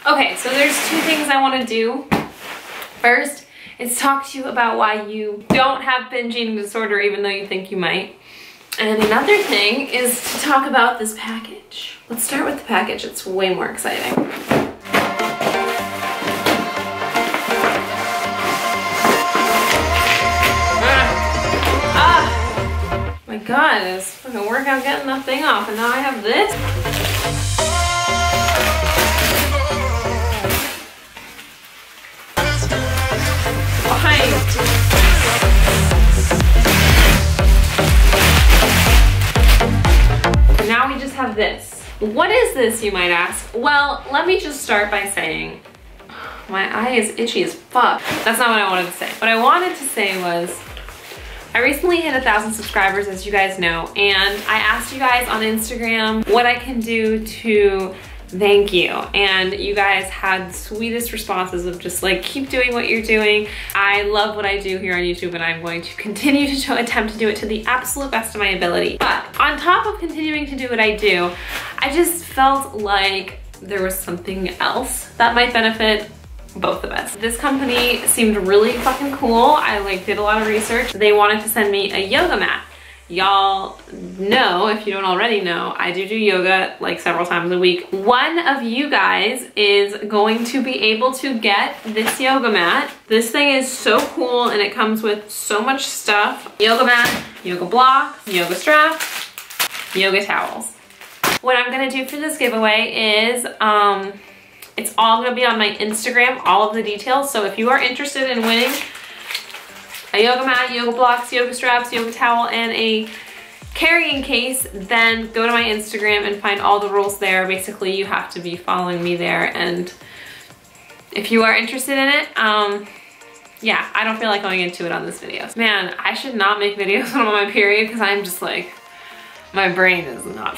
Okay, so there's two things I want to do. First is talk to you about why you don't have binge eating disorder even though you think you might. And another thing is to talk about this package. Let's start with the package. It's way more exciting. My God, this fucking workout getting that thing off, and now I have this. Fine. Now we just have this. What is this, you might ask? Well, let me just start by saying, my eye is itchy as fuck. That's not what I wanted to say. What I wanted to say was, I recently hit 1,000 subscribers, as you guys know, and I asked you guys on Instagram what I can do to thank you, and you guys had the sweetest responses of just like, keep doing what you're doing. I love what I do here on YouTube, and I'm going to continue to attempt to do it to the absolute best of my ability. But on top of continuing to do what I do, I just felt like there was something else that might benefit both of us. This company seemed really fucking cool. I did a lot of research. They wanted to send me a yoga mat. Y'all know, if you don't already know, I do yoga like several times a week. One of you guys is going to be able to get this yoga mat. This thing is so cool, and it comes with so much stuff. Yoga mat, yoga blocks, yoga straps, yoga towels. What I'm gonna do for this giveaway is, it's all gonna be on my Instagram, all of the details. So if you are interested in winning a yoga mat, yoga blocks, yoga straps, yoga towel, and a carrying case, then go to my Instagram and find all the rules there. Basically, you have to be following me there. And if you are interested in it, yeah, I don't feel like going into it on this video. Man, I should not make videos when I'm on my period, because I'm just like, my brain is not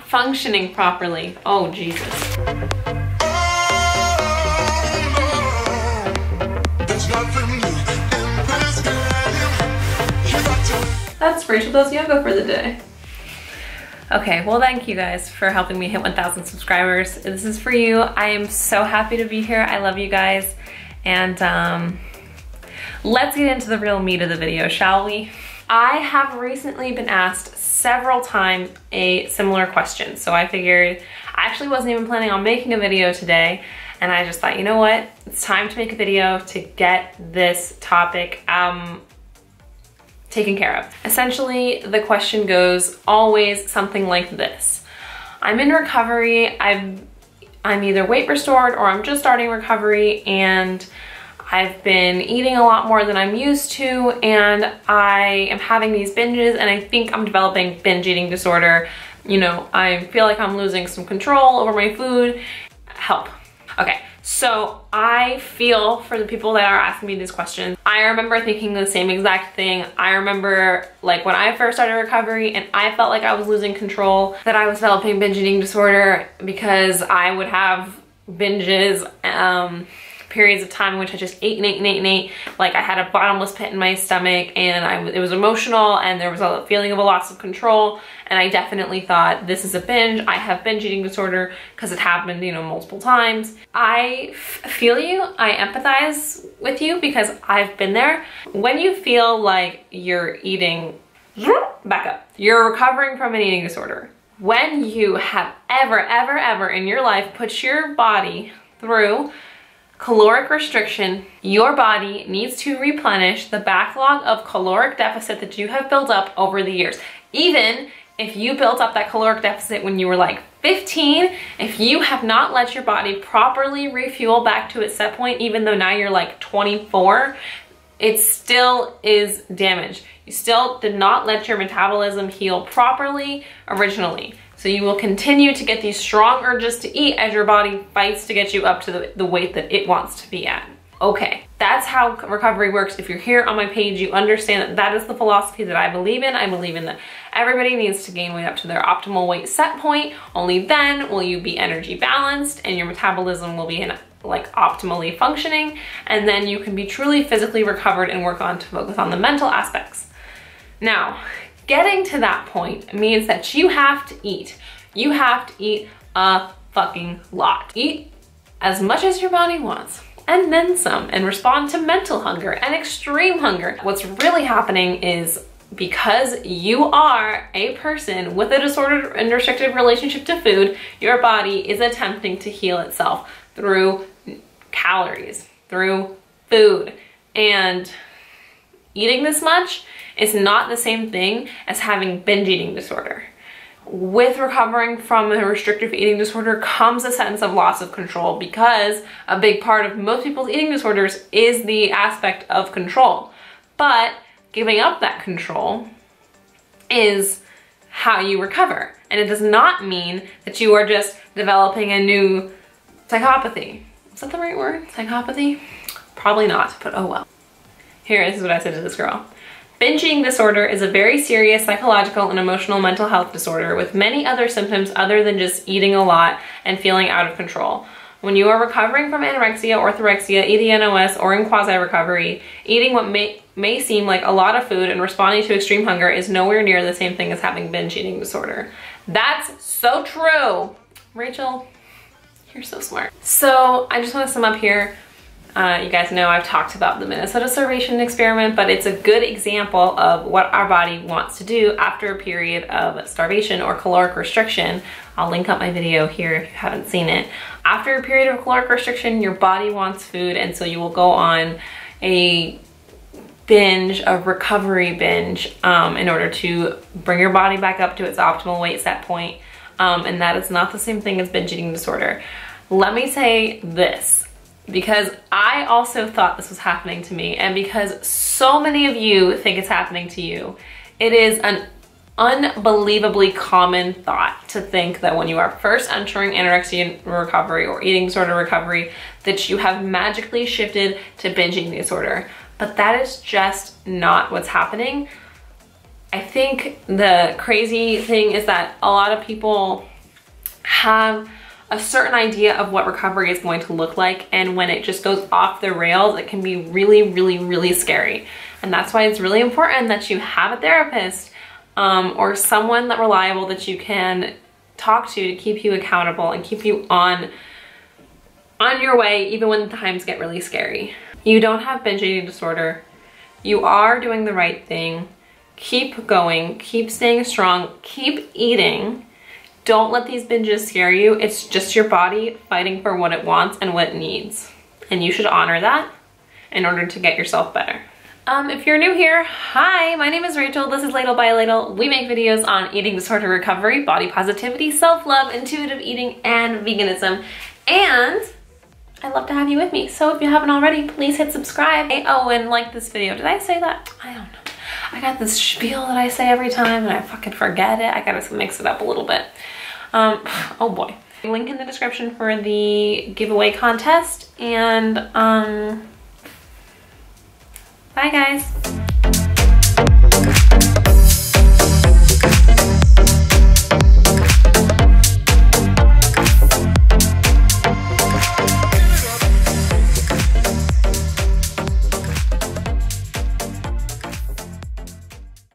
functioning properly. Oh, Jesus. That's Rachel Does Yoga for the day. Okay, well, thank you guys for helping me hit 1,000 subscribers. This is for you. I am so happy to be here. I love you guys. And let's get into the real meat of the video, shall we? I have recently been asked several times a similar question. So I figured, I actually wasn't even planning on making a video today. And I just thought, you know what? It's time to make a video to get this topic taken care of. Essentially, the question goes always something like this. I'm in recovery. I'm either weight restored or I'm just starting recovery, and I've been eating a lot more than I'm used to, and I am having these binges, and I think I'm developing binge eating disorder. You know, I feel like I'm losing some control over my food. Help. Okay, so I feel for the people that are asking me these questions. I remember thinking the same exact thing. I remember like when I first started recovery and I felt like I was losing control, that I was developing binge eating disorder, because I would have binges, periods of time in which I just ate and ate and ate and ate. Like I had a bottomless pit in my stomach, and it was emotional, and there was a feeling of a loss of control. And I definitely thought, this is a binge. I have binge eating disorder, because it happened, you know, multiple times. I feel you, I empathize with you, because I've been there. When you feel like you're eating, back up, you're recovering from an eating disorder. When you have ever in your life put your body through caloric restriction, your body needs to replenish the backlog of caloric deficit that you have built up over the years. Even if you built up that caloric deficit when you were like 15, if you have not let your body properly refuel back to its set point, even though now you're like 24, it still is damaged. You still did not let your metabolism heal properly originally. So you will continue to get these strong urges to eat as your body fights to get you up to the weight that it wants to be at. Okay, that's how recovery works. If you're here on my page, you understand that that is the philosophy that I believe in. I believe in that everybody needs to gain weight up to their optimal weight set point. Only then will you be energy balanced and your metabolism will be like optimally functioning, and then you can be truly physically recovered and work on to focus on the mental aspects. Now, getting to that point means that you have to eat You have to eat a fucking lot. Eat as much as your body wants, and then some, and respond to mental hunger and extreme hunger. What's really happening is, because you are a person with a disordered and restrictive relationship to food, your body is attempting to heal itself through calories, through food. And eating this much is not the same thing as having binge eating disorder. With recovering from a restrictive eating disorder comes a sense of loss of control, because a big part of most people's eating disorders is the aspect of control. But giving up that control is how you recover. And it does not mean that you are just developing a new psychopathy. Is that the right word? Psychopathy? Probably not, but oh well. Here, this is what I said to this girl. Binge eating disorder is a very serious psychological and emotional mental health disorder with many other symptoms other than just eating a lot and feeling out of control. When you are recovering from anorexia, orthorexia, EDNOS, or in quasi-recovery, eating what may seem like a lot of food and responding to extreme hunger is nowhere near the same thing as having binge eating disorder. That's so true. Rachel, you're so smart. So I just want to sum up here. You guys know I've talked about the Minnesota starvation experiment, but it's a good example of what our body wants to do after a period of starvation or caloric restriction. I'll link up my video here if you haven't seen it. After a period of caloric restriction, your body wants food, and so you will go on a binge, a recovery binge, in order to bring your body back up to its optimal weight set point. And that is not the same thing as binge eating disorder. Let me say this, because I also thought this was happening to me, and because so many of you think it's happening to you, it is an unbelievably common thought to think that when you are first entering anorexia recovery or eating disorder recovery, that you have magically shifted to binge eating disorder. But that is just not what's happening. I think the crazy thing is that a lot of people have a certain idea of what recovery is going to look like, and when it just goes off the rails, it can be really, really, really scary. And that's why it's really important that you have a therapist or someone that reliable that you can talk to keep you accountable and keep you on your way even when the times get really scary. You don't have binge eating disorder. You are doing the right thing. Keep going, keep staying strong, keep eating. Don't let these binges scare you. It's just your body fighting for what it wants and what it needs. And you should honor that in order to get yourself better. If you're new here, hi, my name is Rachel. This is Ladle by Ladle. We make videos on eating disorder recovery, body positivity, self-love, intuitive eating, and veganism. And I'd love to have you with me. So if you haven't already, please hit subscribe. Oh, and like this video. Did I say that? I don't know. I got this spiel that I say every time and I fucking forget it. I gotta mix it up a little bit. Oh boy. Link in the description for the giveaway contest, and bye guys.